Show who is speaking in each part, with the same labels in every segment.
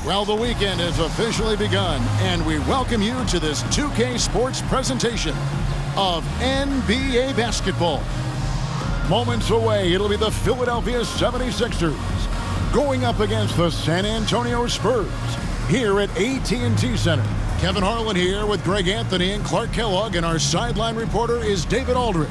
Speaker 1: Well, the weekend has officially begun, and we welcome you to this 2K Sports presentation of NBA basketball. Moments away, it'll be the Philadelphia 76ers going up against the San Antonio Spurs here at AT&T Center. Kevin Harlan here with Greg Anthony and Clark Kellogg, and our sideline reporter is David Aldridge.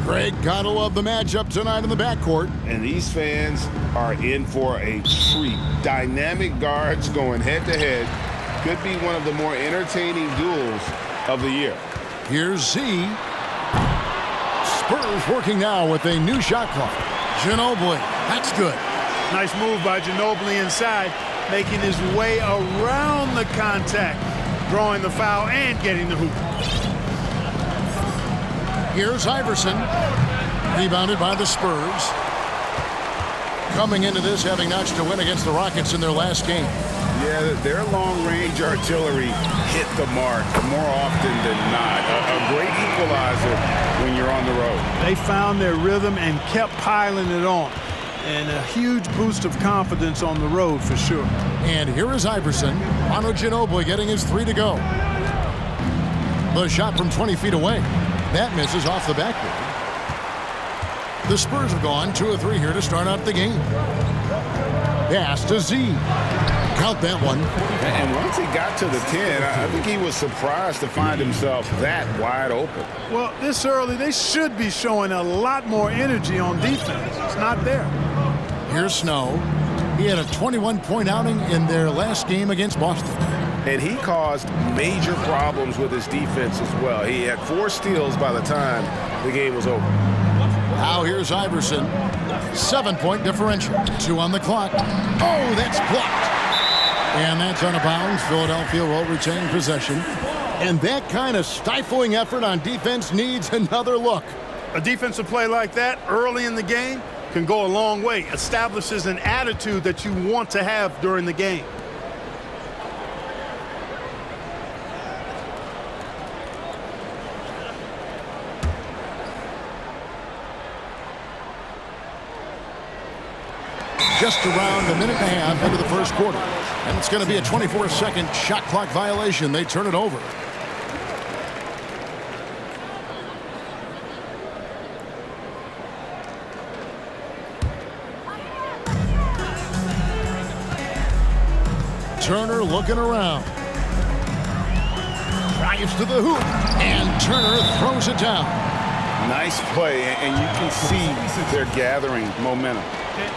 Speaker 1: Greg, gotta love the matchup tonight in the backcourt.
Speaker 2: And these fans are in for a treat. Dynamic guards going head-to-head. Could be one of the more entertaining duels of the year.
Speaker 1: Here's Z. Spurs working now with a new shot clock. Ginobili, that's good.
Speaker 3: Nice move by Ginobili inside, making his way around the contact, drawing the foul and getting the hoop.
Speaker 1: Here's Iverson, rebounded by the Spurs. Coming into this, having notched a win against the Rockets in their last game.
Speaker 2: Yeah, their long-range artillery hit the mark more often than not. A great equalizer when you're on the road.
Speaker 3: They found their rhythm and kept piling it on. And a huge boost of confidence on the road for sure.
Speaker 1: And here is Iverson. Manu Ginobili getting his three to go. The shot from 20 feet away. That misses off the backboard. The Spurs have gone 2 of 3 here to start out the game. Pass to Z. Count that one.
Speaker 2: And once he got to the 10, I think he was surprised to find himself that wide open.
Speaker 3: Well, this early, they should be showing a lot more energy on defense. It's not there.
Speaker 1: Here's Snow. He had a 21-point outing in their last game against Boston.
Speaker 2: And he caused major problems with his defense as well. He had 4 steals by the time the game was over.
Speaker 1: Now here's Iverson. 7-point differential. 2 on the clock. Oh, that's blocked. And that's out of bounds. Philadelphia will retain possession. And that kind of stifling effort on defense needs another look.
Speaker 3: A defensive play like that early in the game can go a long way. Establishes an attitude that you want to have during the game.
Speaker 1: Just around a minute and a half into the first quarter. And it's going to be a 24-second shot clock violation. They turn it over. Turner looking around. Drives to the hoop. And Turner throws it down.
Speaker 2: Nice play, and you can see they're gathering momentum.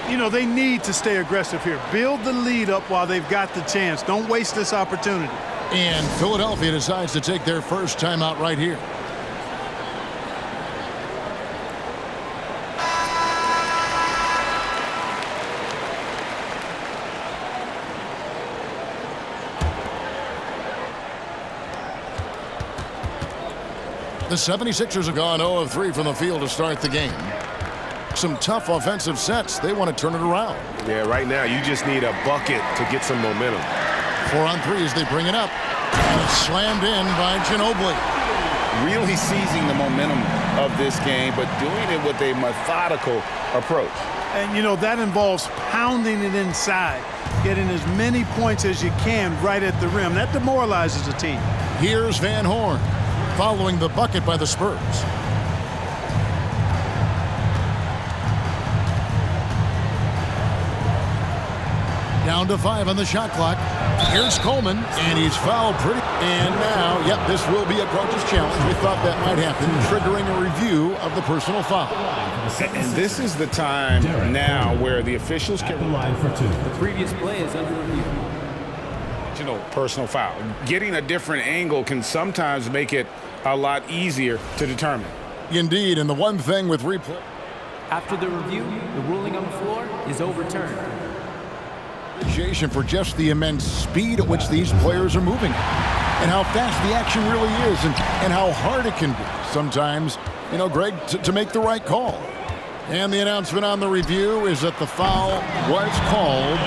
Speaker 3: You know, they need to stay aggressive here. Build the lead up while they've got the chance. Don't waste this opportunity.
Speaker 1: And Philadelphia decides to take their first timeout right here. The 76ers have gone 0 of 3 from the field to start the game. Some tough offensive sets. They want to turn it around.
Speaker 2: Yeah, right now you just need a bucket to get some momentum.
Speaker 1: 4 on 3 as they bring it up. And it's slammed in by Ginobili.
Speaker 2: Really seizing the momentum of this game, but doing it with a methodical approach.
Speaker 3: And, you know, that involves pounding it inside, getting as many points as you can right at the rim. That demoralizes a team.
Speaker 1: Here's Van Horn following the bucket by the Spurs. Down to 5 on the shot clock. Here's Coleman, and he's fouled pretty. And now, yep, this will be a coach's challenge. We thought that might happen, triggering a review of the personal foul.
Speaker 2: And this is the time now where the officials can
Speaker 4: line for 2.
Speaker 5: The previous play is under review.
Speaker 2: Personal foul. Getting a different angle can sometimes make it a lot easier to determine.
Speaker 1: Indeed, and the one thing with replay.
Speaker 5: After the review, the ruling on the floor is overturned.
Speaker 1: Appreciation for just the immense speed at which these players are moving and how fast the action really is and how hard it can be sometimes, you know, Greg, to make the right call. And the announcement on the review is that the foul was called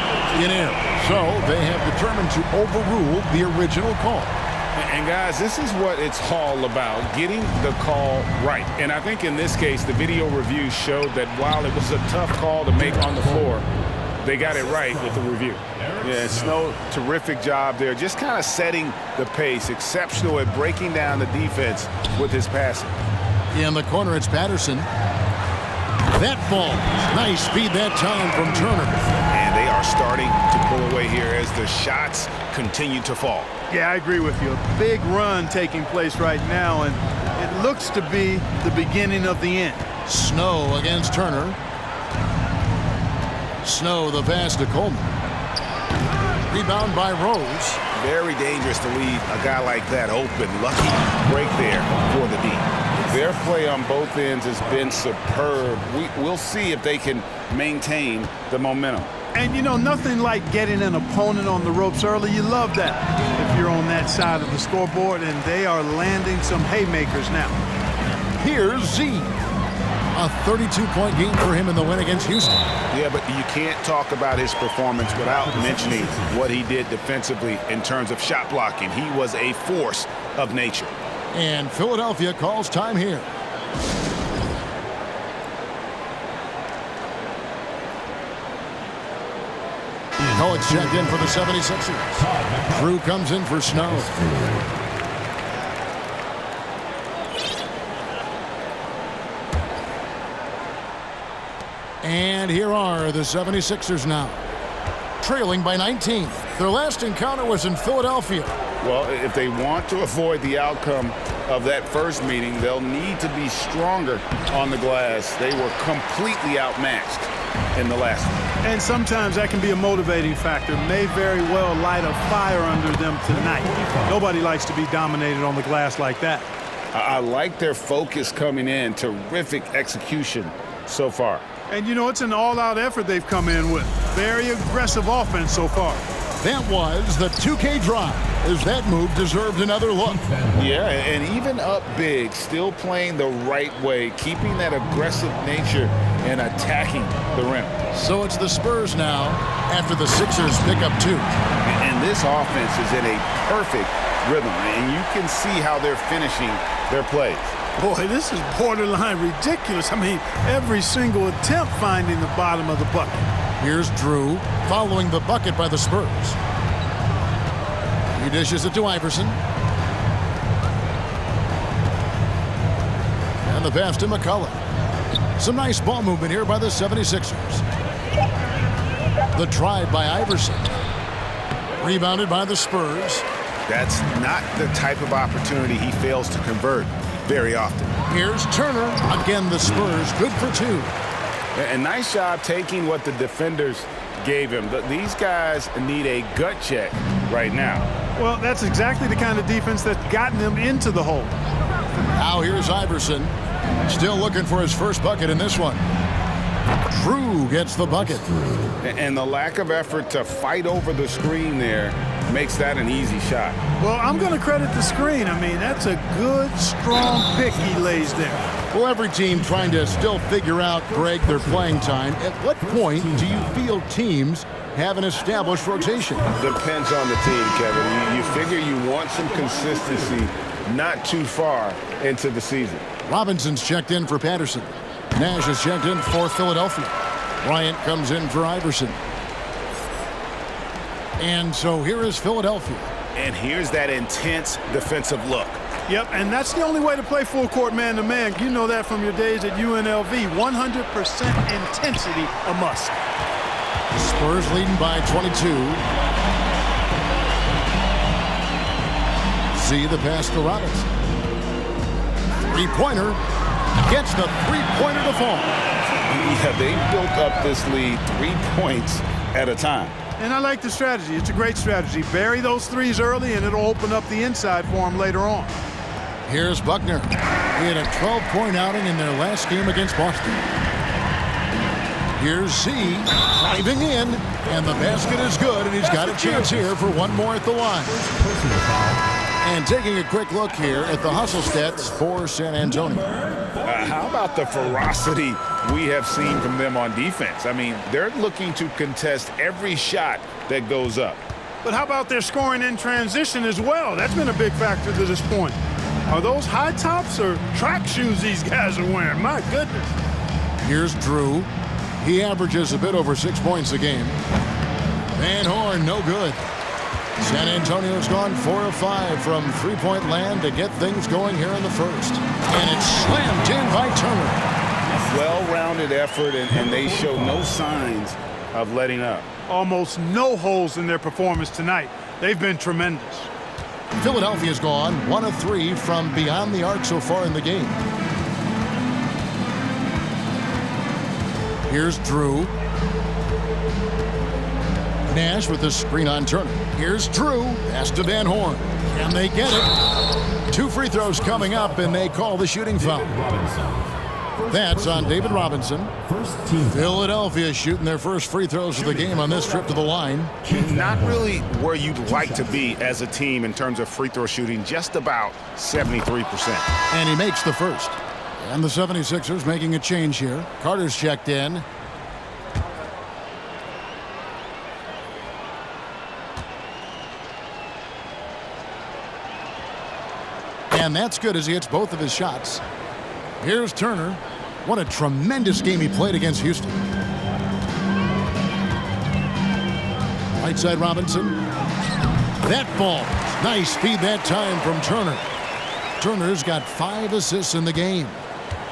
Speaker 1: in error. So they have determined to overrule the original call.
Speaker 2: And And guys, this is what it's all about, getting the call right. And I think in this case, the video review showed that while it was a tough call to make on the floor, they got it right with the review. Yeah, Snow, terrific job there. Just kind of setting the pace. Exceptional at breaking down the defense with his passing.
Speaker 1: In the corner, it's Patterson. That ball. Nice speed that time from Turner.
Speaker 2: And they are starting to pull away here as the shots continue to fall.
Speaker 3: Yeah, I agree with you. A big run taking place right now, and it looks to be the beginning of the end.
Speaker 1: Snow against Turner. Snow, the pass to Coleman. Rebound by Rose.
Speaker 2: Very dangerous to leave a guy like that open. Lucky break there for the D. Their play on both ends has been superb. We'll see if they can maintain the momentum.
Speaker 3: And, you know, nothing like getting an opponent on the ropes early. You love that if you're on that side of the scoreboard, and they are landing some haymakers now.
Speaker 1: Here's Z. A 32-point game for him in the win against Houston.
Speaker 2: Yeah, but you can't talk about his performance without mentioning what he did defensively in terms of shot blocking. He was a force of nature.
Speaker 1: And Philadelphia calls time here. Cohen's checked in for the 76ers. Drew comes in for Snow. And here are the 76ers now, trailing by 19. Their last encounter was in Philadelphia.
Speaker 2: Well, if they want to avoid the outcome of that first meeting, they'll need to be stronger on the glass. They were completely outmatched in the last one.
Speaker 3: And sometimes that can be a motivating factor. May very well light a fire under them tonight. Nobody likes to be dominated on the glass like that.
Speaker 2: I like their focus coming in. Terrific execution so far.
Speaker 3: And, you know, it's an all-out effort they've come in with. Very aggressive offense so far.
Speaker 1: That was the 2K drive, as that move deserved another look.
Speaker 2: Yeah, and even up big, still playing the right way, keeping that aggressive nature and attacking the rim.
Speaker 1: So it's the Spurs now after the Sixers pick up 2.
Speaker 2: And this offense is in a perfect rhythm, and you can see how they're finishing their plays.
Speaker 3: Boy, this is borderline ridiculous. I mean, every single attempt finding the bottom of the bucket.
Speaker 1: Here's Drew following the bucket by the Spurs. He dishes it to Iverson. And the pass to McCullough. Some nice ball movement here by the 76ers. The drive by Iverson. Rebounded by the Spurs.
Speaker 2: That's not the type of opportunity he fails to convert very often.
Speaker 1: Here's Turner. Again, the Spurs good for 2.
Speaker 2: And nice job taking what the defenders gave him. But these guys need a gut check right now.
Speaker 3: Well, that's exactly the kind of defense that's gotten them into the hole.
Speaker 1: Now here's Iverson. Still looking for his first bucket in this one. Drew gets the bucket.
Speaker 2: And the lack of effort to fight over the screen there makes that an easy shot.
Speaker 3: Well, I'm going to credit the screen. I mean, that's a good, strong pick he lays there.
Speaker 1: Well, every team trying to still figure out, Greg, their playing time. At what point do you feel teams have an established rotation?
Speaker 2: Depends on the team, Kevin. You figure you want some consistency not too far into the season.
Speaker 1: Robinson's checked in for Patterson. Nash is checked in for Philadelphia. Bryant comes in for Iverson. And so here is Philadelphia.
Speaker 2: And here's that intense defensive look.
Speaker 3: Yep, and that's the only way to play full court man-to-man. You know that from your days at UNLV. 100% intensity a must.
Speaker 1: Spurs leading by 22. Z the pass to Robinson. Three-pointer. Gets the three-pointer to fall.
Speaker 2: Yeah, they built up this lead 3 points at a time.
Speaker 3: And I like the strategy. It's a great strategy. Bury those threes early, and it'll open up the inside for him later on.
Speaker 1: Here's Buckner. He had a 12-point outing in their last game against Boston. Here's Z driving in, and the basket is good, and he's got a chance here for one more at the line. And taking a quick look here at the hustle stats for San Antonio.
Speaker 2: How about the ferocity we have seen from them on defense? I mean, they're looking to contest every shot that goes up.
Speaker 3: But how about their scoring in transition as well? That's been a big factor to this point. Are those high tops or track shoes these guys are wearing? My goodness.
Speaker 1: Here's Drew. He averages a bit over 6 points a game. Van Horn, no good. San Antonio's gone 4 of 5 from three-point land to get things going here in the first. And it's slammed in by Turner.
Speaker 2: Well-rounded effort, and they show no signs of letting up.
Speaker 3: Almost no holes in their performance tonight. They've been tremendous.
Speaker 1: Philadelphia's gone 1 of 3 from beyond the arc so far in the game. Here's Drew. Nash with the screen on Turner. Here's Drew. Pass to Van Horn. Can they get it? 2 free throws coming up, and they call the shooting foul. That's on David Robinson. Philadelphia shooting their first free throws of the game on this trip to the line.
Speaker 2: Not really where you'd like to be as a team in terms of free throw shooting, just about 73%.
Speaker 1: And he makes the first. And the 76ers making a change here. Carter's checked in. And that's good as he hits both of his shots. Here's Turner. What a tremendous game he played against Houston. Right side Robinson. That ball. Nice feed that time from Turner. Turner's got 5 assists in the game.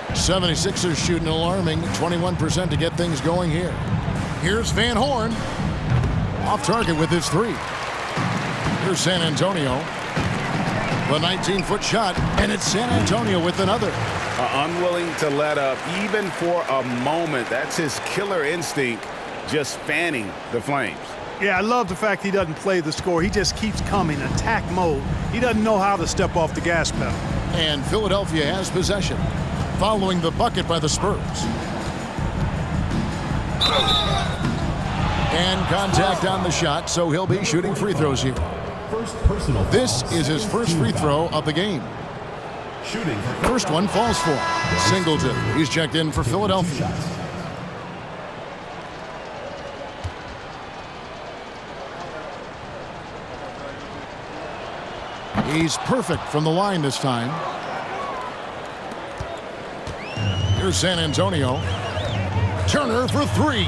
Speaker 1: 76ers shooting alarming 21% to get things going here. Here's Van Horn. Off target with his 3. Here's San Antonio. The 19-foot shot, and it's San Antonio with another.
Speaker 2: Unwilling to let up, even for a moment. That's his killer instinct, just fanning the flames.
Speaker 3: Yeah, I love the fact he doesn't play the score. He just keeps coming, attack mode. He doesn't know how to step off the gas pedal.
Speaker 1: And Philadelphia has possession, following the bucket by the Spurs. And contact on the shot, so he'll be shooting free throws here. This is his first free throw of the game. First one falls for Singleton. He's checked in for Philadelphia. He's perfect from the line this time. Here's San Antonio. Turner for 3.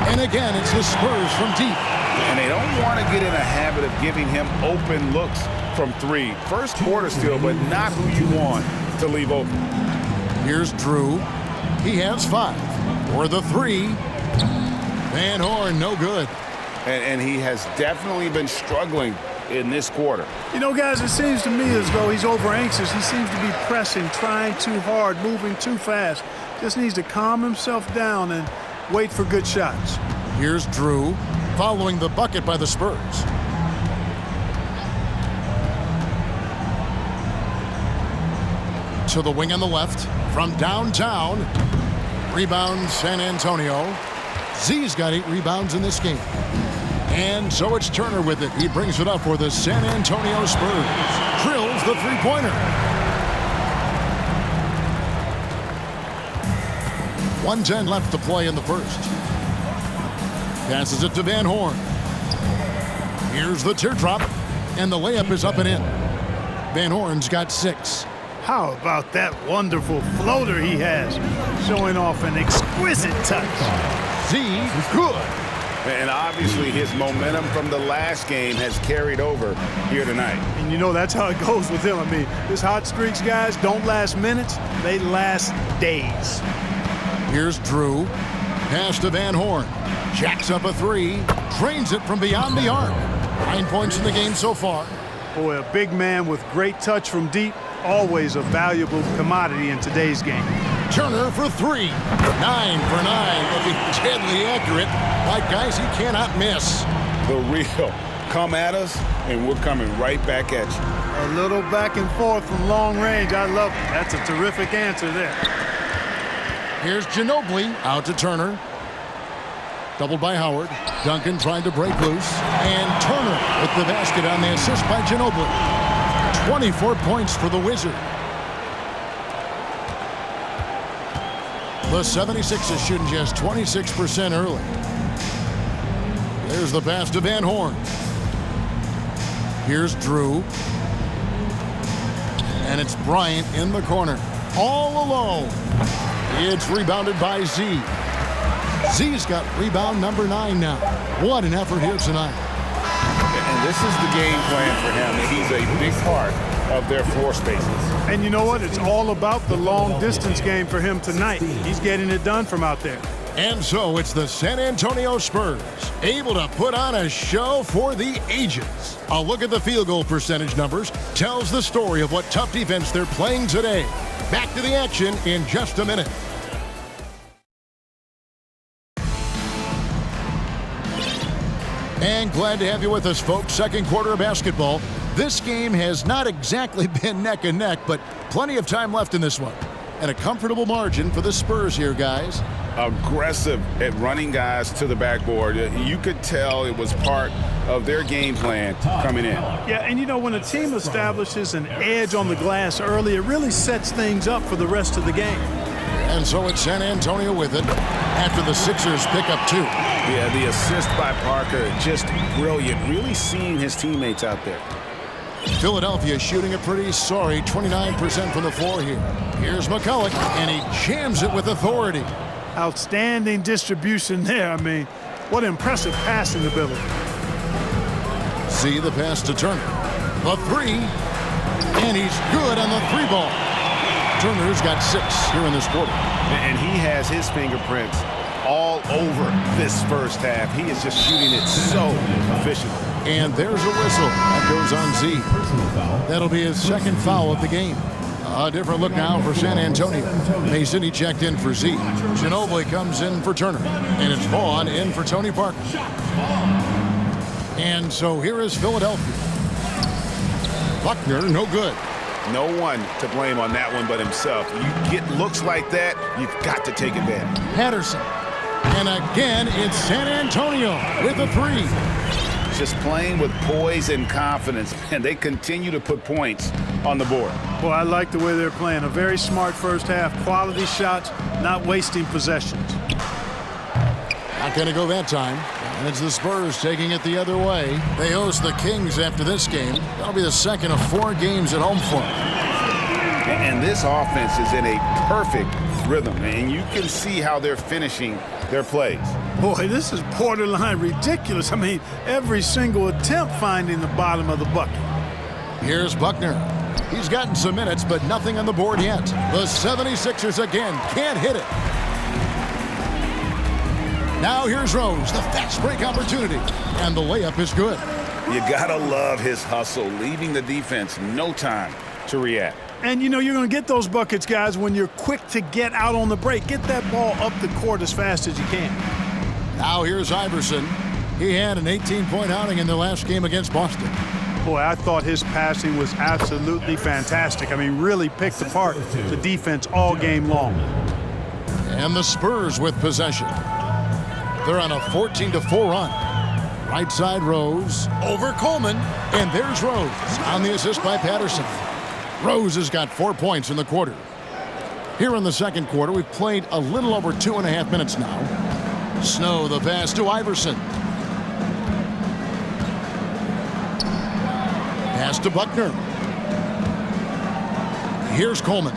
Speaker 1: And again, it's the Spurs from deep.
Speaker 2: And they don't want to get in a habit of giving him open looks from 3. First quarter still, but not who you want to leave open.
Speaker 1: Here's Drew. He has 5. For the 3. Van Horn, no good.
Speaker 2: And he has definitely been struggling in this quarter.
Speaker 3: You know, guys, it seems to me as though he's over anxious. He seems to be pressing, trying too hard, moving too fast. Just needs to calm himself down and wait for good shots.
Speaker 1: Here's Drew, following the bucket by the Spurs. To the wing on the left, from downtown. Rebound San Antonio. Z's got 8 rebounds in this game. And so it's Turner with it. He brings it up for the San Antonio Spurs. Drills the three-pointer. 1:10 left to play in the first. Passes it to Van Horn. Here's the teardrop, and the layup is up and in. Van Horn's got 6.
Speaker 3: How about that wonderful floater he has, showing off an exquisite touch.
Speaker 1: Z, good.
Speaker 2: And obviously his momentum from the last game has carried over here tonight.
Speaker 3: And you know that's how it goes with him. I mean, his hot streaks, guys, don't last minutes. They last days.
Speaker 1: Here's Drew. Pass to Van Horn. Jacks up a 3. Drains it from beyond the arc. 9 points in the game so far.
Speaker 3: Boy, a big man with great touch from deep. Always a valuable commodity in today's game.
Speaker 1: Turner for 3. 9 for 9. Looking deadly accurate. Like guys he cannot miss.
Speaker 2: The real. Come at us, and we're coming right back at you.
Speaker 3: A little back and forth from long range. I love it. That's a terrific answer there.
Speaker 1: Here's Ginobili out to Turner. Doubled by Howard. Duncan trying to break loose. And Turner with the basket on the assist by Ginobili. 24 points for the Wizard. The 76ers shooting just 26% early. There's the pass to Van Horn. Here's Drew. And it's Bryant in the corner. All alone. It's rebounded by Z. Z's got rebound number 9 now. What an effort here tonight.
Speaker 2: And this is the game plan for him. He's a big part of their floor spaces.
Speaker 3: And you know what? It's all about the long distance game for him tonight. He's getting it done from out there.
Speaker 1: And so it's the San Antonio Spurs, able to put on a show for the ages. A look at the field goal percentage numbers tells the story of what tough defense they're playing today. Back to the action in just a minute. And glad to have you with us, folks. Second quarter of basketball. This game has not exactly been neck and neck, but plenty of time left in this one. And a comfortable margin for the Spurs here, guys.
Speaker 2: Aggressive at running guys to the backboard. You could tell it was part of their game plan coming in.
Speaker 3: Yeah, and you know, when a team establishes an edge on the glass early, it really sets things up for the rest of the game.
Speaker 1: And so it's San Antonio with it after the Sixers pick up 2.
Speaker 2: Yeah, the assist by Parker, just brilliant. Really seeing his teammates out there.
Speaker 1: Philadelphia shooting a pretty sorry 29% from the floor here. Here's McCulloch, and he jams it with authority.
Speaker 3: Outstanding distribution there. I mean, what impressive passing ability.
Speaker 1: See the pass to Turner. The 3, and he's good on the 3 ball. Turner's got 6 here in this quarter.
Speaker 2: And he has his fingerprints all over this first half. He is just shooting it so efficiently.
Speaker 1: And there's a whistle. That goes on Z. That'll be his second foul of the game. A different look now for San Antonio. Mason, he checked in for Z. Ginobili comes in for Turner. And it's Vaughn in for Tony Parker. And so here is Philadelphia. Buckner, no good.
Speaker 2: No one to blame on that one but himself. You get looks like that, you've got to take advantage.
Speaker 1: Patterson. And again, it's San Antonio with a 3.
Speaker 2: Just playing with poise and confidence, and they continue to put points on the board.
Speaker 3: Well, I like the way they're playing. A very smart first half. Quality shots, not wasting possessions.
Speaker 1: Not going to go that time. And it's the Spurs taking it the other way. They host the Kings after this game. That'll be the second of 4 games at home for them.
Speaker 2: And this offense is in a perfect rhythm, and you can see how they're finishing their plays.
Speaker 3: Boy, this is borderline ridiculous. I mean, every single attempt finding the bottom of the bucket.
Speaker 1: Here's Buckner. He's gotten some minutes, but nothing on the board yet. The 76ers again can't hit it. Now here's Rose, the fast break opportunity, and the layup is good.
Speaker 2: You gotta love his hustle, leaving the defense no time to react.
Speaker 3: And you know you're going to get those buckets, guys, when you're quick to get out on the break. Get that ball up the court as fast as you can.
Speaker 1: Now here's Iverson. He had an 18-point outing in their last game against Boston.
Speaker 3: Boy, I thought his passing was absolutely fantastic. I mean, really picked apart the defense all game long.
Speaker 1: And the Spurs with possession. They're on a 14-4 run. Right side Rose over Coleman. And there's Rose on the assist by Patterson. Rose has got 4 points in the quarter. Here in the second quarter, we've played a little over 2.5 minutes now. Snow, the pass to Iverson. Pass to Buckner. Here's Coleman.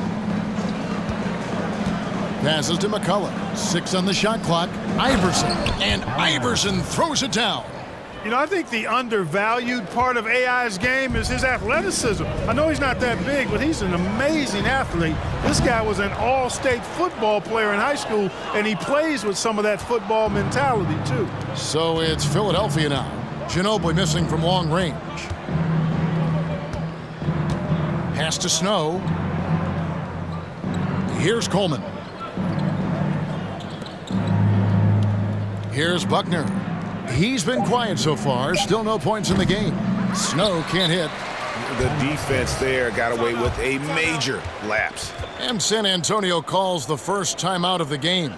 Speaker 1: Passes to McCulloch. 6 on the shot clock. Iverson. And Iverson throws it down.
Speaker 3: You know, I think the undervalued part of AI's game is his athleticism. I know he's not that big, but he's an amazing athlete. This guy was an all-state football player in high school, and he plays with some of that football mentality, too.
Speaker 1: So it's Philadelphia now. Ginobili missing from long range. Pass to Snow. Here's Coleman. Here's Buckner. He's been quiet so far. Still no points in the game. Snow can't hit.
Speaker 2: The defense there got away with a major lapse.
Speaker 1: And San Antonio calls the first timeout of the game.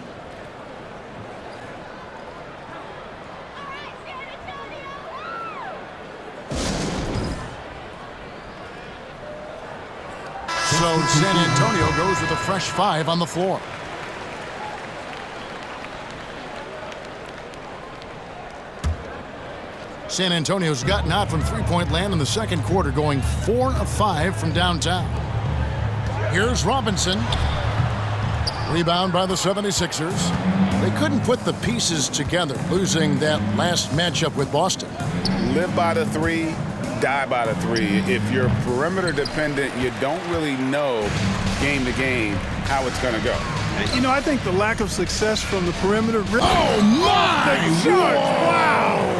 Speaker 1: So San Antonio goes with a fresh 5 on the floor. San Antonio's gotten out from three-point land in the second quarter, going 4 of 5 from downtown. Here's Robinson. Rebound by the 76ers. They couldn't put the pieces together, losing that last matchup with Boston.
Speaker 2: Live by the three, die by the three. If you're perimeter dependent, you don't really know game to game how it's going to go.
Speaker 3: You know, I think the lack of success from the perimeter.
Speaker 1: Oh, my!
Speaker 3: Wow!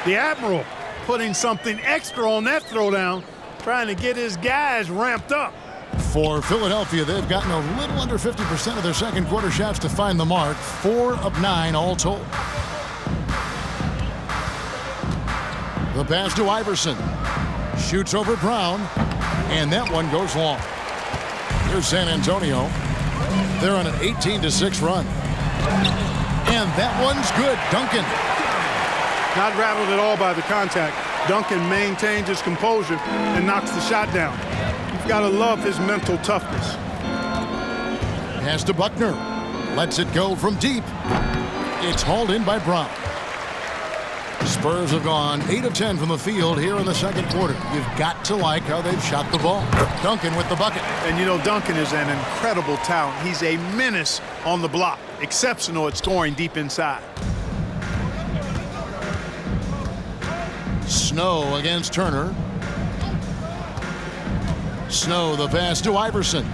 Speaker 3: The Admiral putting something extra on that throwdown, trying to get his guys ramped up.
Speaker 1: For Philadelphia, they've gotten a little under 50% of their second quarter shots to find the mark. 4 of 9 all told. The pass to Iverson. Shoots over Brown. And that one goes long. Here's San Antonio. They're on an 18-6 run. And that one's good. Duncan.
Speaker 3: Not rattled at all by the contact. Duncan maintains his composure and knocks the shot down. You've got to love his mental toughness.
Speaker 1: Pass to Buckner. Lets it go from deep. It's hauled in by Brown. Spurs have gone 8 of 10 from the field here in the second quarter. You've got to like how they've shot the ball. Duncan with the bucket.
Speaker 3: And you know, Duncan is an incredible talent. He's a menace on the block. Exceptional at scoring deep inside.
Speaker 1: Snow against Turner. Snow, the pass to Iverson.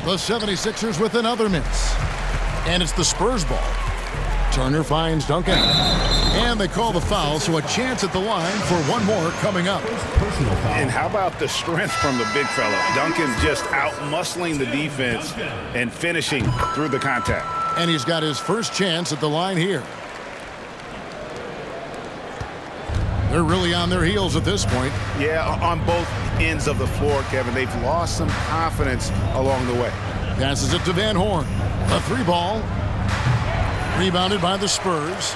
Speaker 1: The 76ers with another miss. And it's the Spurs ball. Turner finds Duncan. And they call the foul, so a chance at the line for one more coming up.
Speaker 2: And how about the strength from the big fella? Duncan just out-muscling the defense and finishing through the contact.
Speaker 1: And he's got his first chance at the line here. They're really on their heels at this point.
Speaker 2: Yeah, on both ends of the floor, Kevin. They've lost some confidence along the way.
Speaker 1: Passes it to Van Horn. A three ball. Rebounded by the Spurs.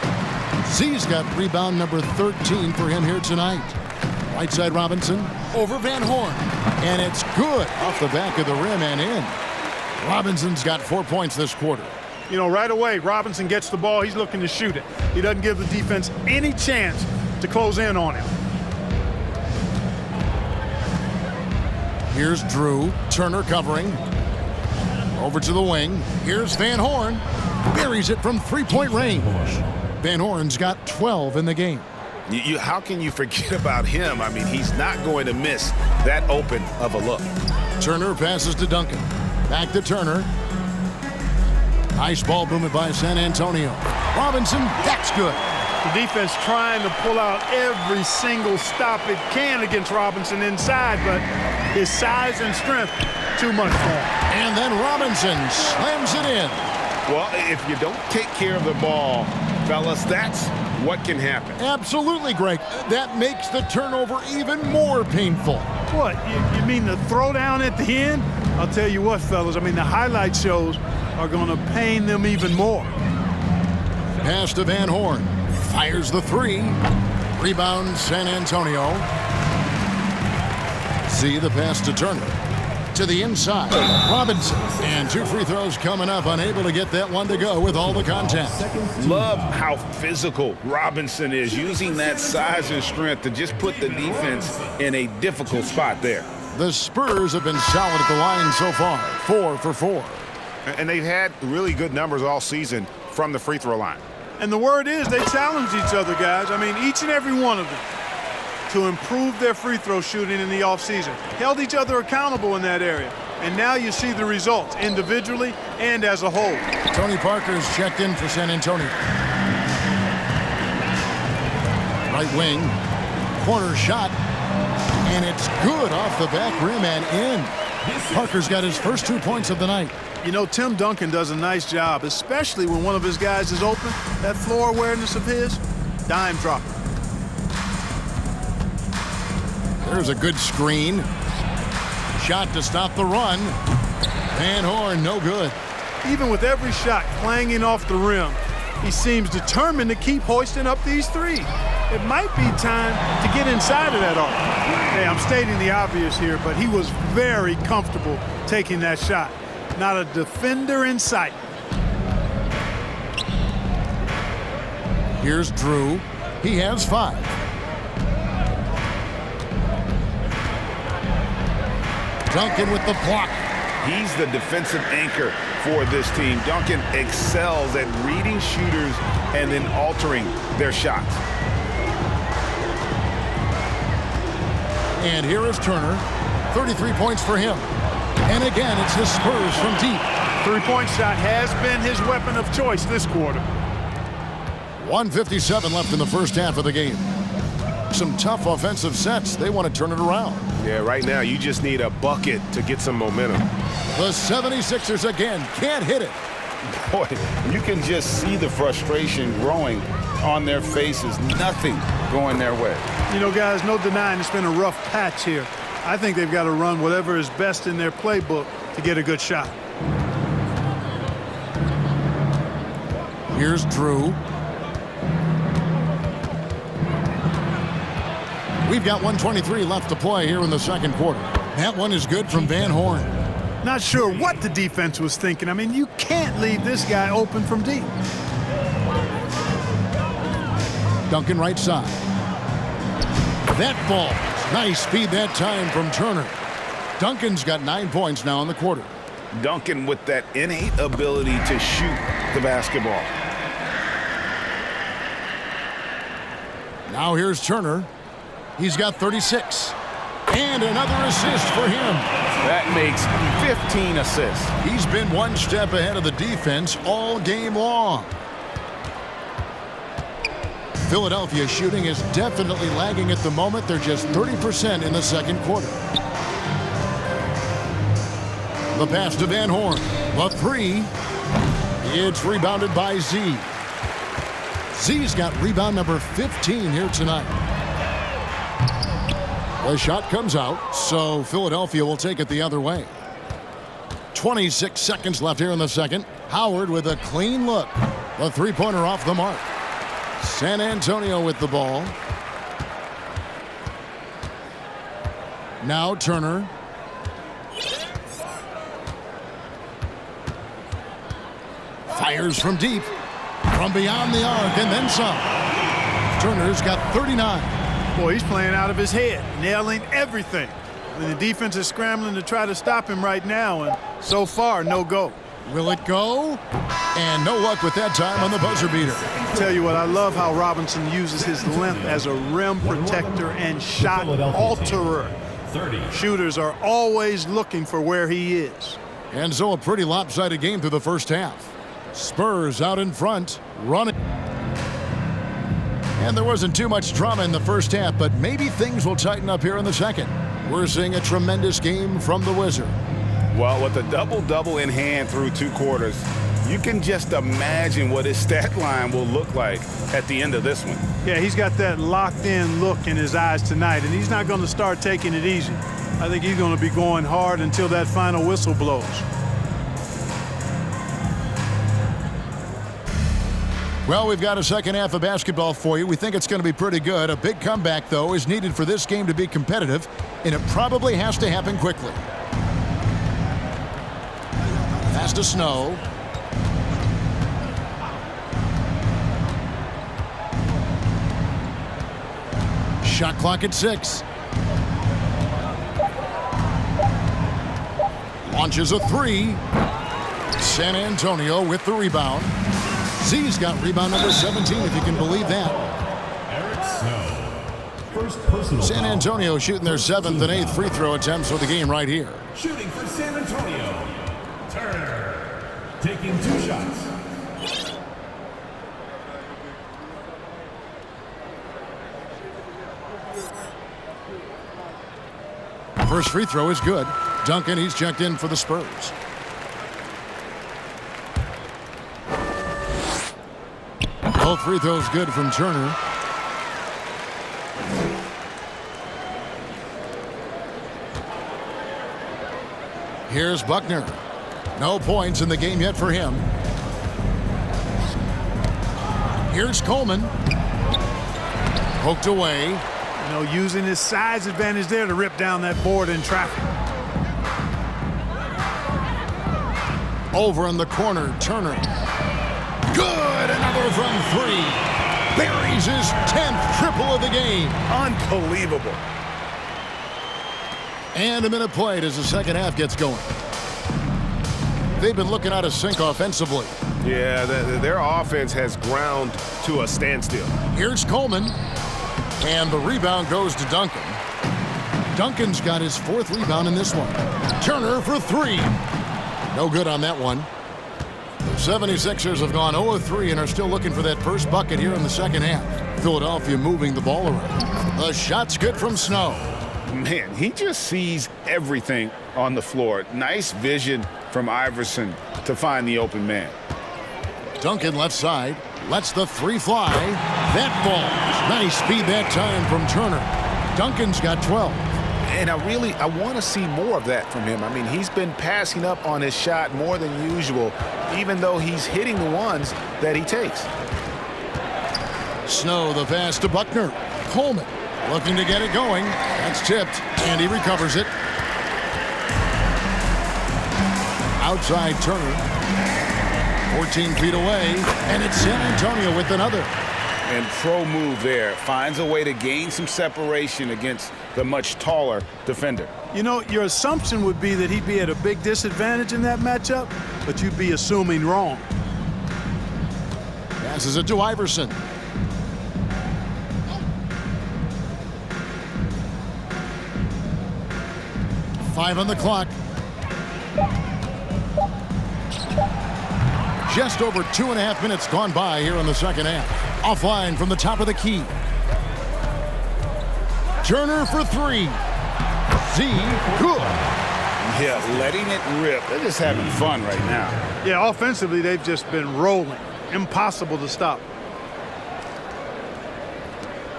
Speaker 1: Z's got rebound number 13 for him here tonight. Right side Robinson over Van Horn. And it's good off the back of the rim and in. Robinson's got 4 points this quarter.
Speaker 3: You know, right away, Robinson gets the ball. He's looking to shoot it. He doesn't give the defense any chance to close in on him.
Speaker 1: Here's Drew. Turner covering. Over to the wing. Here's Van Horn. Buries it from three-point range. Van Horn's got 12 in the game.
Speaker 2: How can you forget about him? I mean, he's not going to miss that open of a look.
Speaker 1: Turner passes to Duncan. Back to Turner. Nice ball movement by San Antonio. Robinson, that's good.
Speaker 3: The defense trying to pull out every single stop it can against Robinson inside, but his size and strength, too much for him.
Speaker 1: And then Robinson slams it in.
Speaker 2: Well, if you don't take care of the ball, fellas, that's what can happen.
Speaker 1: Absolutely, Greg. That makes the turnover even more painful.
Speaker 3: What, you mean the throwdown at the end? I'll tell you what, fellas, I mean, the highlight shows are going to pain them even more.
Speaker 1: Pass to Van Horn. Fires the three. Rebound San Antonio. See the pass to Turner. To the inside. Robinson. And 2 free throws coming up. Unable to get that one to go with all the contact.
Speaker 2: Love how physical Robinson is, using that size and strength to just put the defense in a difficult spot there.
Speaker 1: The Spurs have been solid at the line so far. 4 for 4.
Speaker 2: And they've had really good numbers all season from the free throw line.
Speaker 3: And the word is they challenge each other, guys. I mean, each and every one of them to improve their free throw shooting in the offseason. Held each other accountable in that area. And now you see the results individually and as a whole.
Speaker 1: Tony Parker's checked in for San Antonio. Right wing. Corner shot. And it's good off the back rim and in. Parker's got his first 2 points of the night.
Speaker 3: You know, Tim Duncan does a nice job, especially when one of his guys is open. That floor awareness of his, dime dropper.
Speaker 1: There's a good screen. Shot to stop the run. Van Horn, no good.
Speaker 3: Even with every shot clanging off the rim, he seems determined to keep hoisting up these threes. It might be time to get inside of that arc. Hey, I'm stating the obvious here, but he was very comfortable taking that shot. Not a defender in sight.
Speaker 1: Here's Drew. He has 5. Duncan with the block.
Speaker 2: He's the defensive anchor for this team. Duncan excels at reading shooters and then altering their shots.
Speaker 1: And here is Turner. 33 points for him. And again, it's the Spurs from deep.
Speaker 3: Three-point shot has been his weapon of choice this quarter.
Speaker 1: 1:57 left in the first half of the game. Some tough offensive sets. They want to turn it around.
Speaker 4: Yeah, right now you just need a bucket to get some momentum.
Speaker 1: The 76ers again can't hit it.
Speaker 2: Boy, you can just see the frustration growing on their faces. Nothing going their way.
Speaker 3: You know, guys, no denying it's been a rough patch here. I think they've got to run whatever is best in their playbook to get a good shot.
Speaker 1: Here's Drew. We've got 1:23 left to play here in the second quarter. That one is good from Van Horn.
Speaker 3: Not sure what the defense was thinking. I mean, you can't leave this guy open from deep.
Speaker 1: Duncan right side. That ball. Nice speed that time from Turner. Duncan's got 9 points now in the quarter.
Speaker 2: Duncan with that innate ability to shoot the basketball.
Speaker 1: Now here's Turner. He's got 36. And another assist for him.
Speaker 2: That makes 15 assists.
Speaker 1: He's been one step ahead of the defense all game long. Philadelphia shooting is definitely lagging at the moment. They're just 30% in the second quarter. The pass to Van Horn. The 3. It's rebounded by Z. Z's got rebound number 15 here tonight. The shot comes out, so Philadelphia will take it the other way. 26 seconds left here in the second. Howard with a clean look. The three-pointer off the mark. San Antonio with the ball. Now Turner. Fires from deep. From beyond the arc and then some. Turner's got 39.
Speaker 3: Boy, he's playing out of his head, nailing everything. And the defense is scrambling to try to stop him right now, and so far, no go.
Speaker 1: Will it go? And no luck with that time on the buzzer beater.
Speaker 3: Tell you what, I love how Robinson uses his length as a rim protector and shot alterer. Shooters are always looking for where he is.
Speaker 1: And so a pretty lopsided game through the first half. Spurs out in front, running. And there wasn't too much drama in the first half, but maybe things will tighten up here in the second. We're seeing a tremendous game from the Wizard.
Speaker 2: Well, with a double-double in hand through 2 quarters, you can just imagine what his stat line will look like at the end of this one.
Speaker 3: Yeah, he's got that locked-in look in his eyes tonight, and he's not going to start taking it easy. I think he's going to be going hard until that final whistle blows.
Speaker 1: Well, we've got a second half of basketball for you. We think it's going to be pretty good. A big comeback, though, is needed for this game to be competitive, and it probably has to happen quickly. Pass to Snow. Shot clock at 6. Launches a 3. San Antonio with the rebound. Z's got rebound number 17, if you can believe that. San Antonio shooting their 7th and 8th free throw attempts for the game right here.
Speaker 6: Shooting for San Antonio, Turner, taking 2 shots.
Speaker 1: First free throw is good. Duncan, he's checked in for the Spurs. Both free throws good from Turner. Here's Buckner. No points in the game yet for him. Here's Coleman. Poked away.
Speaker 3: You know, using his size advantage there to rip down that board in traffic.
Speaker 1: Over in the corner, Turner. Good! Another from 3. buries his 10th triple of the game.
Speaker 2: Unbelievable.
Speaker 1: And a minute played as the second half gets going. They've been looking out of sync offensively.
Speaker 4: Yeah, their offense has ground to a standstill.
Speaker 1: Here's Coleman. And the rebound goes to Duncan. Duncan's got his 4th rebound in this one. Turner for 3. No good on that one. The 76ers have gone 0-3 and are still looking for that first bucket here in the second half. Philadelphia moving the ball around. The shot's good from Snow.
Speaker 2: Man, he just sees everything on the floor. Nice vision from Iverson to find the open man.
Speaker 1: Duncan left side. Lets the 3 fly. That falls. Nice speed that time from Turner. Duncan's got 12.
Speaker 7: And I want to see more of that from him. I mean, he's been passing up on his shot more than usual, even though he's hitting the ones that he takes.
Speaker 1: Snow the pass to Buckner. Coleman looking to get it going. That's tipped, and he recovers it. Outside Turner. 14 feet away, and it's San Antonio with another.
Speaker 2: And pro move there. Finds a way to gain some separation against the much taller defender.
Speaker 3: You know, your assumption would be that he'd be at a big disadvantage in that matchup, but you'd be assuming wrong.
Speaker 1: Passes it to Iverson. Five on the clock. Just over 2.5 minutes gone by here in the second half. Offline from the top of the key. Turner for 3. Z, good.
Speaker 2: Yeah, letting it rip. They're just having fun right now.
Speaker 3: Yeah, offensively, they've just been rolling. Impossible to stop.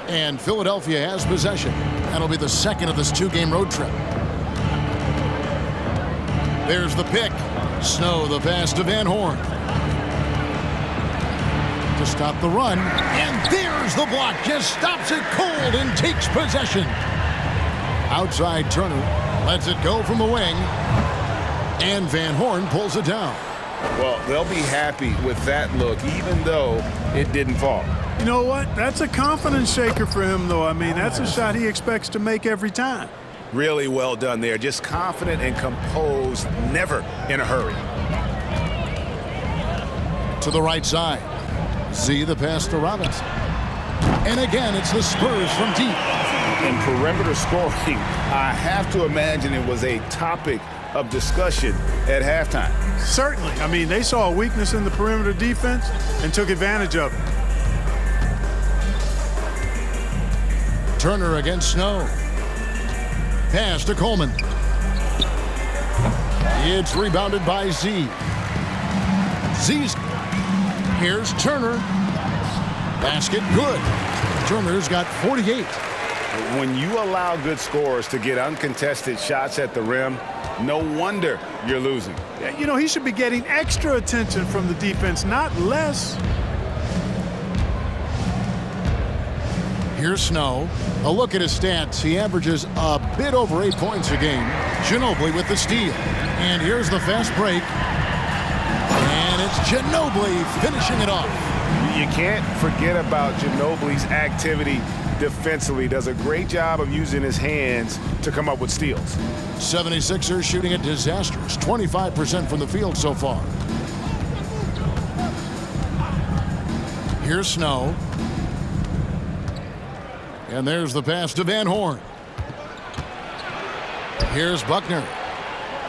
Speaker 1: And Philadelphia has possession. That'll be the second of this 2-game road trip. There's the pick. Snow the pass to Van Horn. To stop the run, and there's the block. Just stops it cold and takes possession. Outside Turner lets it go from the wing, and Van Horn pulls it down.
Speaker 2: Well, they'll be happy with that look, even though it didn't fall.
Speaker 3: You know what? That's a confidence shaker for him, though. I mean, that's a shot he expects to make every time.
Speaker 7: Really well done there. Just confident and composed, never in a hurry.
Speaker 1: To the right side. Z the pass to Robinson. And again, it's the Spurs from deep.
Speaker 2: In perimeter scoring, I have to imagine it was a topic of discussion at halftime.
Speaker 3: Certainly. I mean, they saw a weakness in the perimeter defense and took advantage of it.
Speaker 1: Turner against Snow. Pass to Coleman. It's rebounded by Z. Z's. Here's Turner. Basket good. Turner's got 48.
Speaker 2: When you allow good scorers to get uncontested shots at the rim, no wonder you're losing.
Speaker 3: You know, he should be getting extra attention from the defense, not less.
Speaker 1: Here's Snow. A look at his stats. He averages a bit over 8 points a game. Ginobili with the steal. And here's the fast break. And it's Ginobili finishing it off.
Speaker 4: You can't forget about Ginobili's activity defensively. Does a great job of using his hands to come up with steals.
Speaker 1: 76ers shooting a disastrous 25% from the field so far. Here's Snow. And there's the pass to Van Horn. Here's Buckner.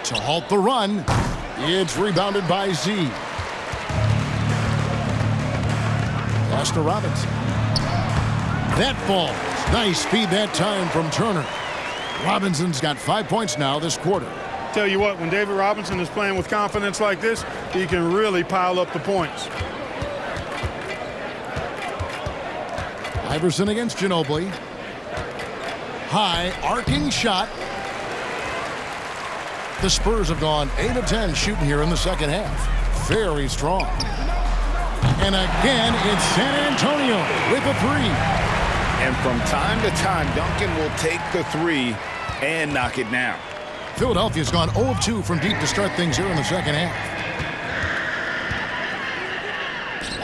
Speaker 1: To halt the run. It's rebounded by Z. Pass to Robinson. That falls. Nice speed that time from Turner. Robinson's got 5 points now this quarter.
Speaker 3: Tell you what, when David Robinson is playing with confidence like this, he can really pile up the points.
Speaker 1: Iverson against Ginobili. High arcing shot. The Spurs have gone 8 of 10 shooting here in the second half. Very strong. And again, it's San Antonio with a 3.
Speaker 2: And from time to time, Duncan will take the 3 and knock it down.
Speaker 1: Philadelphia's gone 0 of 2 from deep to start things here in the second half.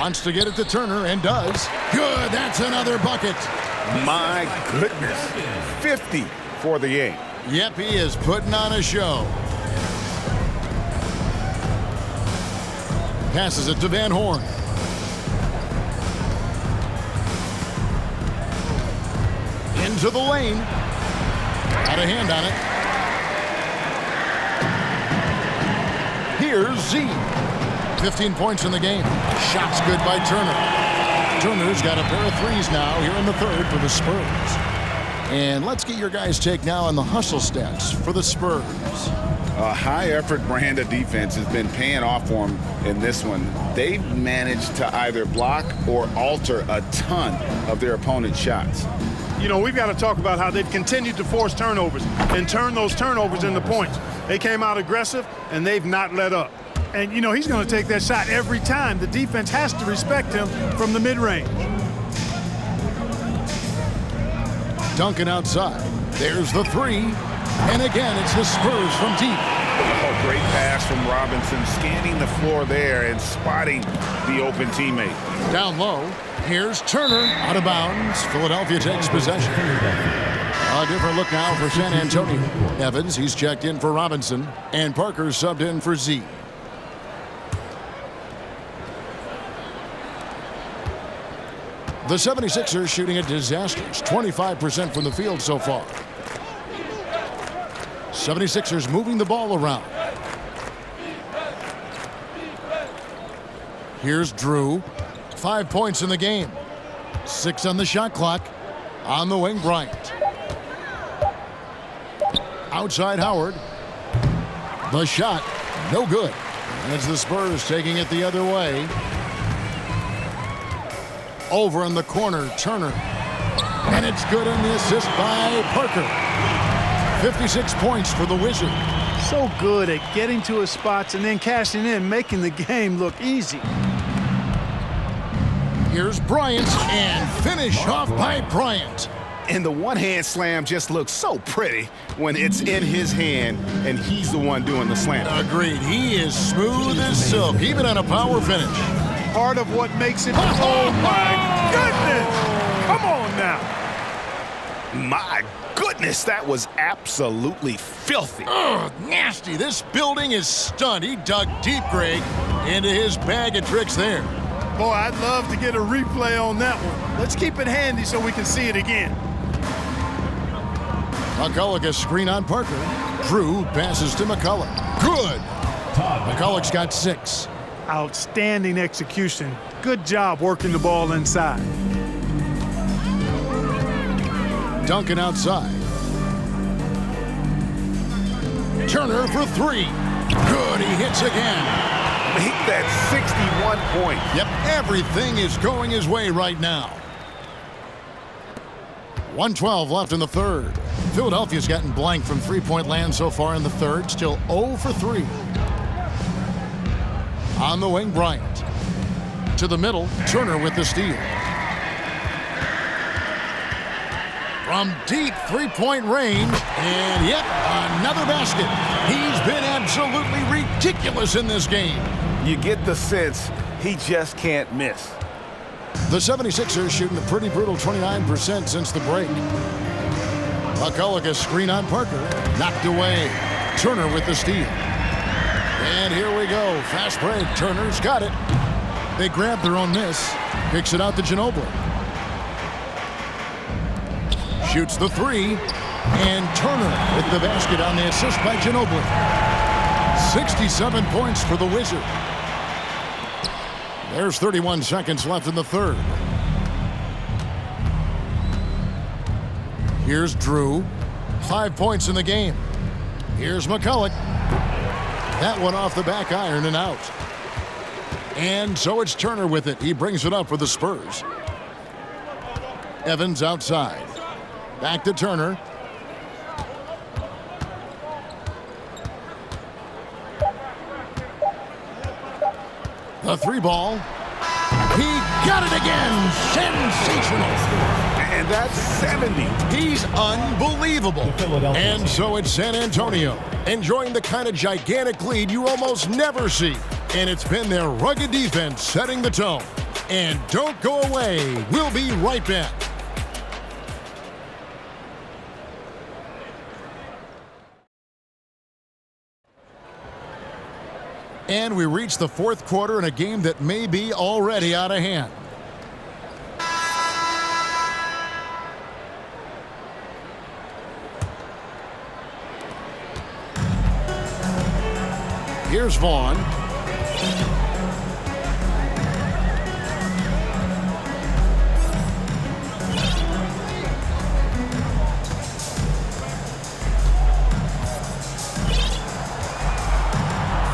Speaker 1: Wants to get it to Turner and does. Good, that's another bucket.
Speaker 4: My goodness. 50 for the game.
Speaker 1: Yep, he is putting on a show. Passes it to Van Horn. Into the lane. Got a hand on it. Here's Z. 15 points in the game. Shots good by Turner. Turner's got a pair of threes now here in the third for the Spurs. And let's get your guys' take now on the hustle stats for the Spurs.
Speaker 4: A high-effort brand of defense has been paying off for them in this one. They've managed to either block or alter a ton of their opponent's shots.
Speaker 3: You know, we've got to talk about how they've continued to force turnovers and turn those turnovers into points. They came out aggressive, and they've not let up. And, you know, he's going to take that shot every time. The defense has to respect him from the mid-range.
Speaker 1: Duncan outside. There's the three. And again, it's the Spurs from deep.
Speaker 4: Oh, great pass from Robinson, scanning the floor there and spotting the open teammate.
Speaker 1: Down low. Here's Turner out of bounds. Philadelphia takes possession. A different look now for San Antonio. Evans, he's checked in for Robinson. And Parker subbed in for Z. The 76ers shooting a disastrous 25% from the field so far. 76ers moving the ball around. Here's Drew. 5 points in the game. 6 on the shot clock. On the wing, Bryant. Outside Howard. The shot, no good. As the Spurs taking it the other way. Over in the corner, Turner. And it's good on the assist by Parker. 56 points for the Wizards.
Speaker 3: So good at getting to his spots and then cashing in, making the game look easy.
Speaker 1: Here's Bryant, and finish off by Bryant.
Speaker 4: And the one-hand slam just looks so pretty when it's in his hand and he's the one doing the slam.
Speaker 1: Agreed. He is smooth as silk, even on a power finish.
Speaker 3: Part of what makes it, oh my goodness! Come on now.
Speaker 4: My goodness, that was absolutely filthy.
Speaker 1: Ugh, nasty. This building is stunned. He dug deep, Greg, into his bag of tricks there.
Speaker 3: Boy, I'd love to get a replay on that one. Let's keep it handy so we can see it again.
Speaker 1: McCulloch a screen on Parker. Drew passes to McCulloch. Good. McCulloch's got 6.
Speaker 3: Outstanding execution. Good job working the ball inside.
Speaker 1: Duncan outside. Turner for 3. Good, he hits again.
Speaker 4: Make that 61 points.
Speaker 1: Yep, everything is going his way right now. 1:12 left in the third. Philadelphia's gotten blank from three-point land so far in the third. Still 0 for 3. On the wing, Bryant. To the middle, Turner with the steal. From deep three-point range, and yet another basket. He's been absolutely ridiculous in this game.
Speaker 4: You get the sense he just can't miss.
Speaker 1: The 76ers shooting a pretty brutal 29% since the break. McCulloch a screen on Parker. Knocked away. Turner with the steal. And here we go. Fast break. Turner's got it. They grab their own miss. Kicks it out to Ginobili. Shoots the 3. And Turner with the basket on the assist by Ginobili. 67 points for the Wizards. There's 31 seconds left in the third. Here's Drew. 5 points in the game. Here's McCulloch. That one off the back iron and out. And so it's Turner with it. He brings it up for the Spurs. Evans outside. Back to Turner. The 3 ball. He got it again. Sensational.
Speaker 4: And that's 70.
Speaker 1: He's unbelievable. And so it's San Antonio, enjoying the kind of gigantic lead you almost never see. And it's been their rugged defense setting the tone. And don't go away. We'll be right back. And we reach the fourth quarter in a game that may be already out of hand. Here's Vaughn.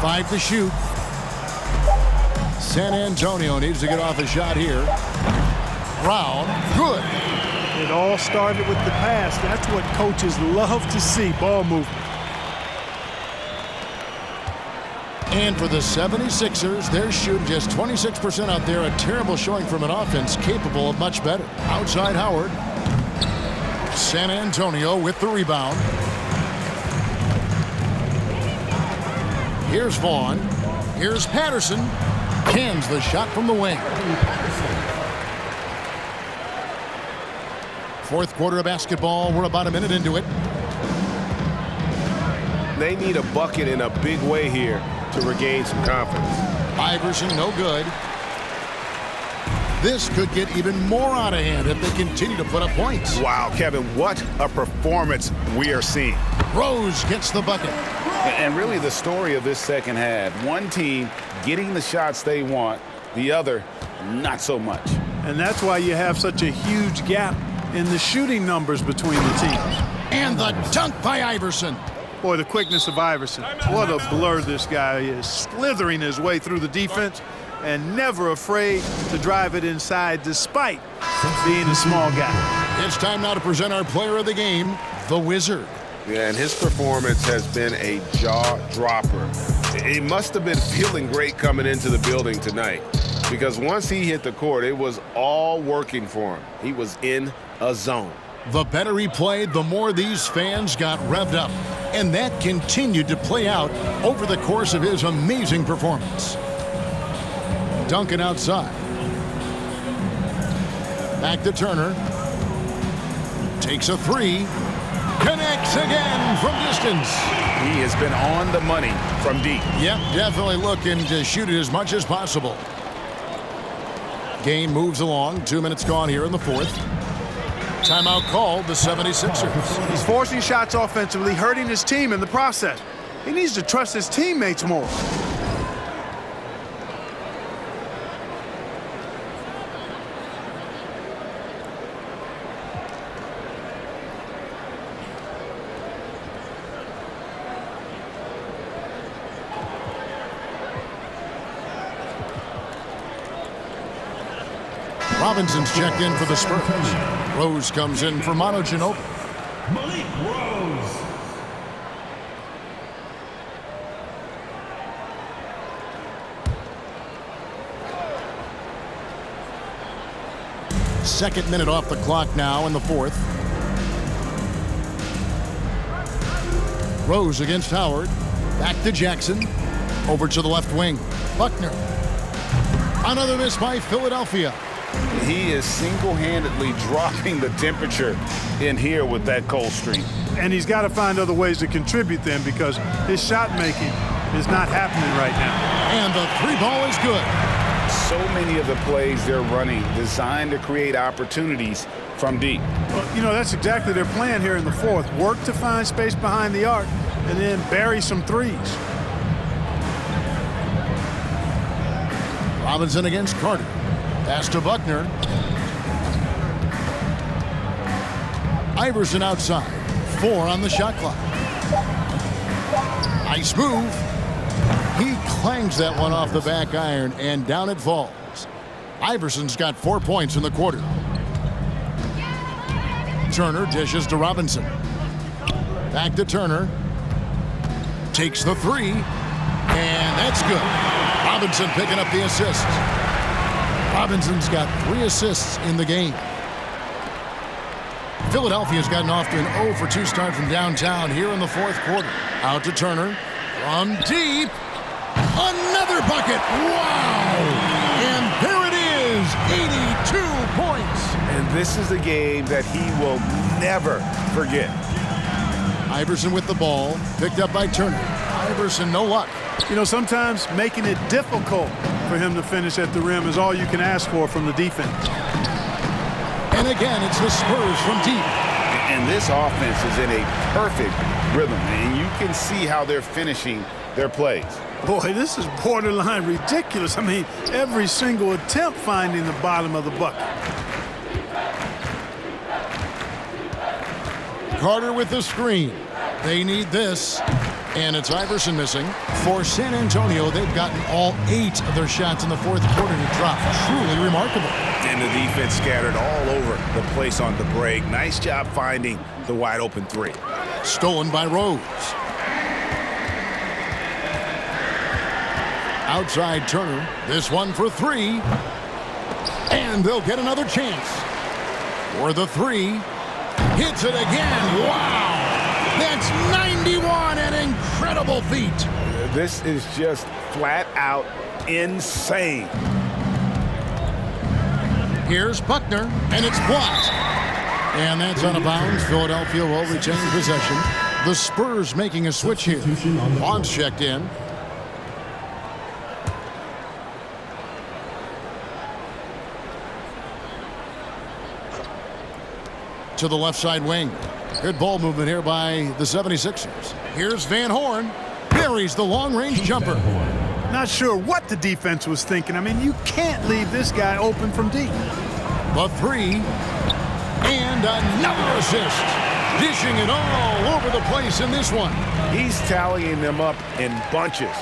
Speaker 1: Five to shoot. San Antonio needs to get off a shot here. Brown, good.
Speaker 3: It all started with the pass. That's what coaches love to see, ball movement.
Speaker 1: And for the 76ers, they're shooting just 26% out there. A terrible showing from an offense capable of much better. Outside Howard. San Antonio with the rebound. Here's Vaughn. Here's Patterson. Cans the shot from the wing. Fourth quarter of basketball. We're about a minute into it.
Speaker 8: They need a bucket in a big way here to regain some confidence.
Speaker 1: Iverson, no good. This could get even more out of hand if they continue to put up points.
Speaker 7: Wow, Kevin, what a performance we are seeing.
Speaker 1: Rose gets the bucket.
Speaker 4: And really the story of this second half, one team getting the shots they want, the other not so much.
Speaker 3: And that's why you have such a huge gap in the shooting numbers between the teams.
Speaker 1: And the dunk by Iverson.
Speaker 3: Boy, the quickness of Iverson. What a blur this guy is, slithering his way through the defense and never afraid to drive it inside despite being a small guy.
Speaker 1: It's time now to present our player of the game, the Wizard.
Speaker 8: Yeah, and his performance has been a jaw-dropper. He must have been feeling great coming into the building tonight because once he hit the court, it was all working for him. He was in a zone.
Speaker 1: The better he played, the more these fans got revved up. And that continued to play out over the course of his amazing performance. Duncan outside. Back to Turner. Takes a three. Connects again from distance.
Speaker 4: He has been on the money from deep.
Speaker 1: Yep, definitely looking to shoot it as much as possible. Game moves along. 2 minutes gone here in the fourth. Timeout called, the 76ers.
Speaker 3: He's forcing shots offensively, hurting his team in the process. He needs to trust his teammates more.
Speaker 1: Robinson's checked in for the Spurs. Rose comes in for Manu Ginobili.
Speaker 6: Malik Rose.
Speaker 1: Second minute off the clock now in the fourth. Rose against Howard. Back to Jackson. Over to the left wing. Buckner. Another miss by Philadelphia.
Speaker 4: He is single-handedly dropping the temperature in here with that cold streak.
Speaker 3: And he's got to find other ways to contribute then because his shot making is not happening right now.
Speaker 1: And the three ball is good.
Speaker 4: So many of the plays they're running designed to create opportunities from deep.
Speaker 3: Well, you know, that's exactly their plan here in the fourth. Work to find space behind the arc and then bury some threes.
Speaker 1: Robinson against Carter. Pass to Buckner. Iverson outside. 4 on the shot clock. Nice move. He clangs that one off the back iron, and down it falls. Iverson's got 4 points in the quarter. Turner dishes to Robinson. Back to Turner. Takes the three, and that's good. Robinson picking up the assist. Robinson's got 3 assists in the game. Philadelphia's gotten off to an 0-for-2 start from downtown here in the fourth quarter. Out to Turner. From deep. Another bucket. Wow! And there it is. 82 points.
Speaker 7: And this is a game that he will never forget.
Speaker 1: Iverson with the ball, picked up by Turner. Iverson, no luck.
Speaker 3: You know, sometimes making it difficult for him to finish at the rim is all you can ask for from the defense.
Speaker 1: And again, it's the Spurs from deep.
Speaker 4: And this offense is in a perfect rhythm, and you can see how they're finishing their plays.
Speaker 3: Boy, this is borderline ridiculous. I mean, every single attempt finding the bottom of the bucket.
Speaker 1: Carter with the screen. They need this. And it's Iverson missing. For San Antonio, they've gotten all 8 of their shots in the fourth quarter to drop. Truly remarkable.
Speaker 7: And the defense scattered all over the place on the break. Nice job finding the wide open three.
Speaker 1: Stolen by Rose. Outside Turner. This one for 3. And they'll get another chance. For the 3. Hits it again. Wow. That's 91, an incredible feat.
Speaker 7: This is just flat out insane.
Speaker 1: Here's Buckner, and it's blocked. And that's out of bounds. Philadelphia will retain possession. The Spurs making a switch here. Bonds checked in. To the left side wing. Good ball movement here by the 76ers. Here's Van Horn. Buries the long-range jumper.
Speaker 3: Not sure what the defense was thinking. I mean, you can't leave this guy open from deep.
Speaker 1: The 3. And another assist. Dishing it all over the place in this one.
Speaker 7: He's tallying them up in bunches.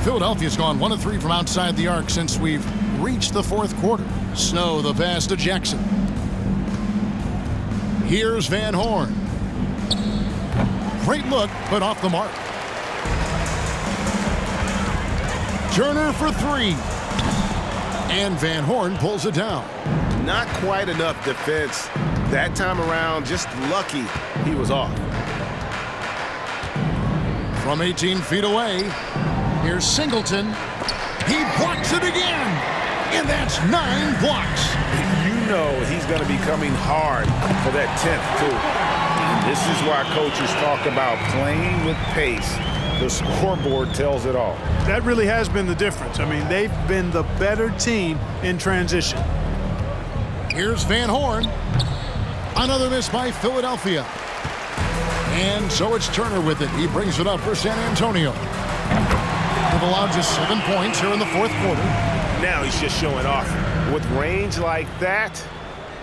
Speaker 1: Philadelphia's gone 1 of 3 from outside the arc since we've reached the fourth quarter. Snow the pass to Jackson. Here's Van Horn. Great look, but off the mark. Turner for 3. And Van Horn pulls it down.
Speaker 8: Not quite enough defense that time around. Just lucky he was off.
Speaker 1: From 18 feet away, here's Singleton. He blocks it again. And that's 9 blocks.
Speaker 7: You know he's going to be coming hard for that 10th, too.
Speaker 4: And this is why coaches talk about playing with pace. The scoreboard tells it all.
Speaker 3: That really has been the difference. I mean, they've been the better team in transition.
Speaker 1: Here's Van Horn. Another miss by Philadelphia. And so it's Turner with it. He brings it up for San Antonio. They've allowed just 7 points here in the fourth quarter.
Speaker 7: Now he's just showing off. With range like that,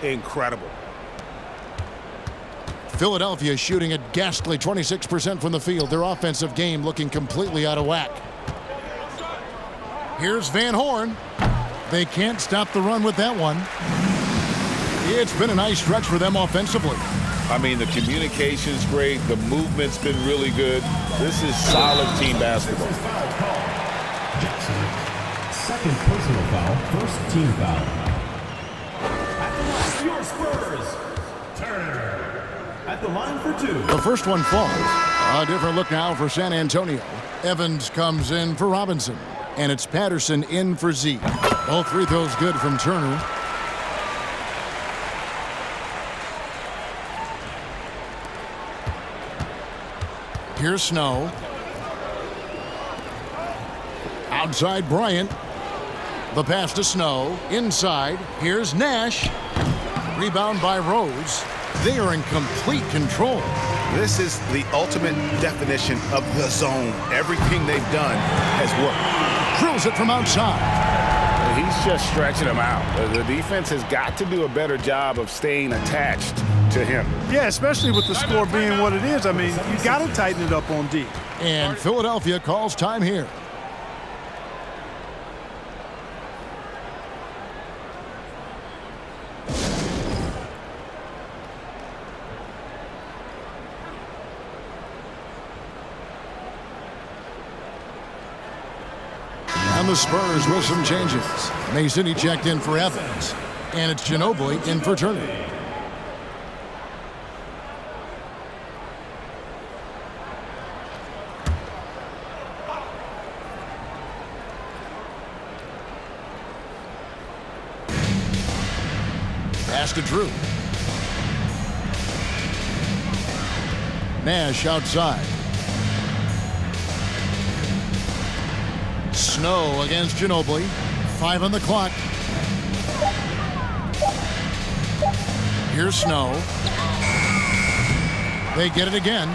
Speaker 7: incredible.
Speaker 1: Philadelphia shooting a ghastly 26% from the field. Their offensive game looking completely out of whack. Here's Van Horn. They can't stop the run with that one. It's been a nice stretch for them offensively.
Speaker 4: I mean, the communication's great. The movement's been really good. This is solid team basketball.
Speaker 6: Second personal foul, first team foul. At the line, your Spurs, Turner. At the line for 2.
Speaker 1: The first one falls. A different look now for San Antonio. Evans comes in for Robinson. And it's Patterson in for Zeke. All 3 throws good from Turner. Here's Snow. Outside Bryant. The pass to Snow. Inside. Here's Nash. Rebound by Rose. They are in complete control.
Speaker 7: This is the ultimate definition of the zone. Everything they've done has worked.
Speaker 1: Drills it from outside.
Speaker 4: He's just stretching them out. The defense has got to do a better job of staying attached to him.
Speaker 3: Yeah, especially with the score being what it is. I mean, you got to tighten it up on D.
Speaker 1: And Philadelphia calls time here. And the Spurs with some changes. Mason, he checked in for Evans. And it's Ginobili in for Turner. Pass to Drew. Nash outside. Snow against Ginobili. 5 on the clock. Here's Snow. They get it again.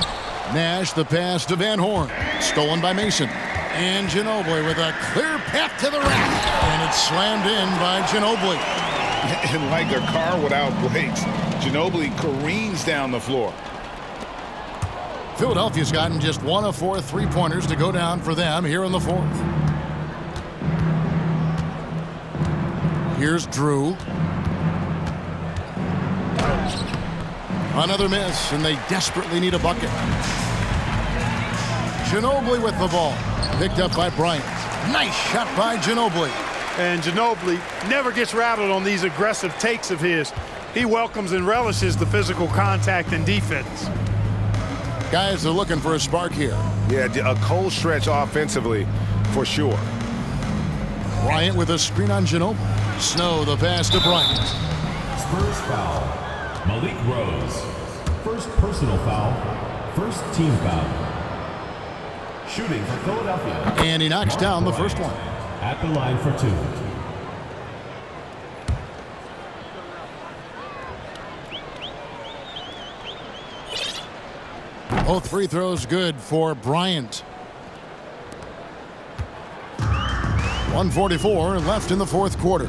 Speaker 1: Nash, the pass to Van Horn. Stolen by Mason. And Ginobili with a clear path to the rack. And it's slammed in by Ginobili.
Speaker 4: And like a car without brakes, Ginobili careens down the floor.
Speaker 1: Philadelphia's gotten just 1 of 4 3-pointers to go down for them here in the fourth. Here's Drew. Another miss, and they desperately need a bucket. Ginobili with the ball. Picked up by Bryant. Nice shot by Ginobili.
Speaker 3: And Ginobili never gets rattled on these aggressive takes of his. He welcomes and relishes the physical contact and defense.
Speaker 1: Guys are looking for a spark here.
Speaker 8: Yeah, a cold stretch offensively for sure.
Speaker 1: Bryant with a screen on Ginobili. Snow, the pass to Bryant.
Speaker 6: Spurs foul. Malik Rose. First personal foul. First team foul. Shooting for Philadelphia.
Speaker 1: And he knocks down the first one.
Speaker 6: At the line for 2.
Speaker 1: Both free throws good for Bryant. 1:44 left in the fourth quarter.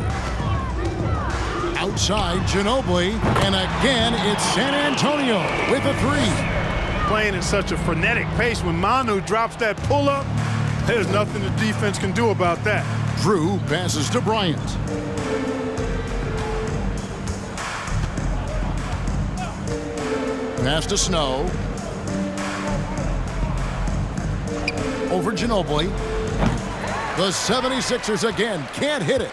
Speaker 1: Outside Ginobili, and again it's San Antonio with a 3.
Speaker 3: Playing at such a frenetic pace, when Manu drops that pull-up, there's nothing the defense can do about that.
Speaker 1: Drew passes to Bryant. Pass to Snow. Over Ginobili. The 76ers again can't hit it.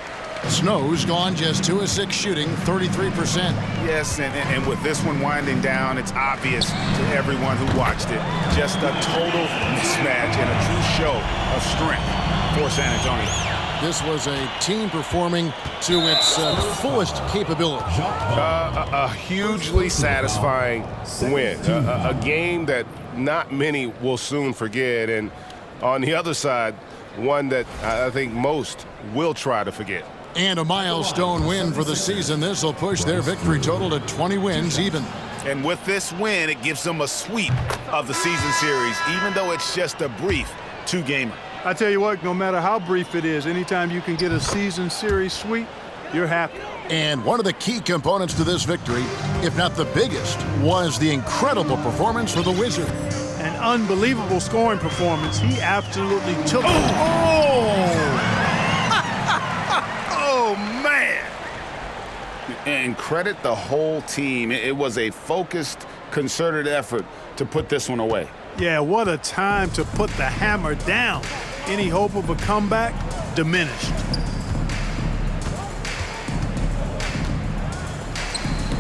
Speaker 1: Snow's gone just 2 of 6 shooting, 33%.
Speaker 4: Yes, and with this one winding down, it's obvious to everyone who watched it. Just a total mismatch and a true show of strength for San Antonio.
Speaker 1: This was a team performing to its fullest capability.
Speaker 8: A hugely satisfying win. A game that not many will soon forget. And on the other side, one that I think most will try to forget.
Speaker 1: And a milestone win for the season. This will push their victory total to 20 wins even.
Speaker 4: And with this win, it gives them a sweep of the season series, even though it's just a brief 2-gamer.
Speaker 3: I tell you what, no matter how brief it is, anytime you can get a season series sweep, you're happy.
Speaker 1: And one of the key components to this victory, if not the biggest, was the incredible performance for the Wizards.
Speaker 3: An unbelievable scoring performance. He absolutely took it.
Speaker 4: Oh, man. And credit the whole team. It was a focused, concerted effort to put this one away.
Speaker 3: Yeah, what a time to put the hammer down. Any hope of a comeback diminished.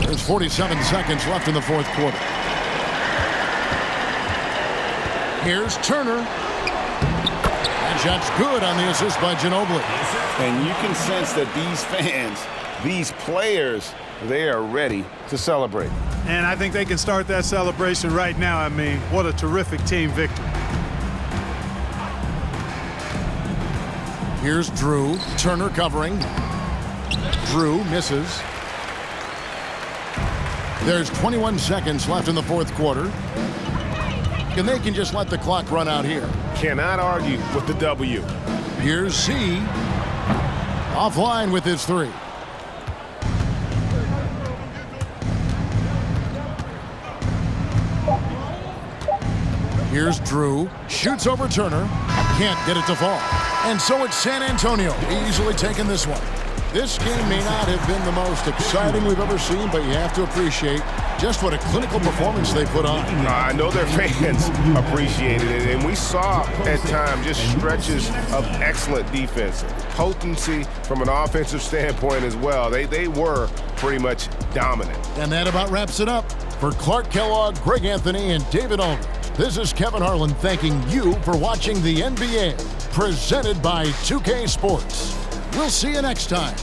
Speaker 1: There's 47 seconds left in the fourth quarter. Here's Turner. That shot's good on the assist by Ginobili.
Speaker 4: And you can sense that these fans, these players, they are ready to celebrate.
Speaker 3: And I think they can start that celebration right now. I mean, what a terrific team victory.
Speaker 1: Here's Drew. Turner covering. Drew misses. There's 21 seconds left in the fourth quarter. And they can just let the clock run out here.
Speaker 8: Cannot argue with the W.
Speaker 1: Here's C. Offline with his 3. Here's Drew. Shoots over Turner. Can't get it to fall. And so it's San Antonio easily taking this one. This game may not have been the most exciting we've ever seen, but you have to appreciate just what a clinical performance they put on.
Speaker 8: I know their fans appreciated it, and we saw at times just stretches of excellent defense. Potency from an offensive standpoint as well. They were pretty much dominant.
Speaker 1: And that about wraps it up. For Clark Kellogg, Greg Anthony, and David Aldridge, this is Kevin Harlan thanking you for watching the NBA, presented by 2K Sports. We'll see you next time.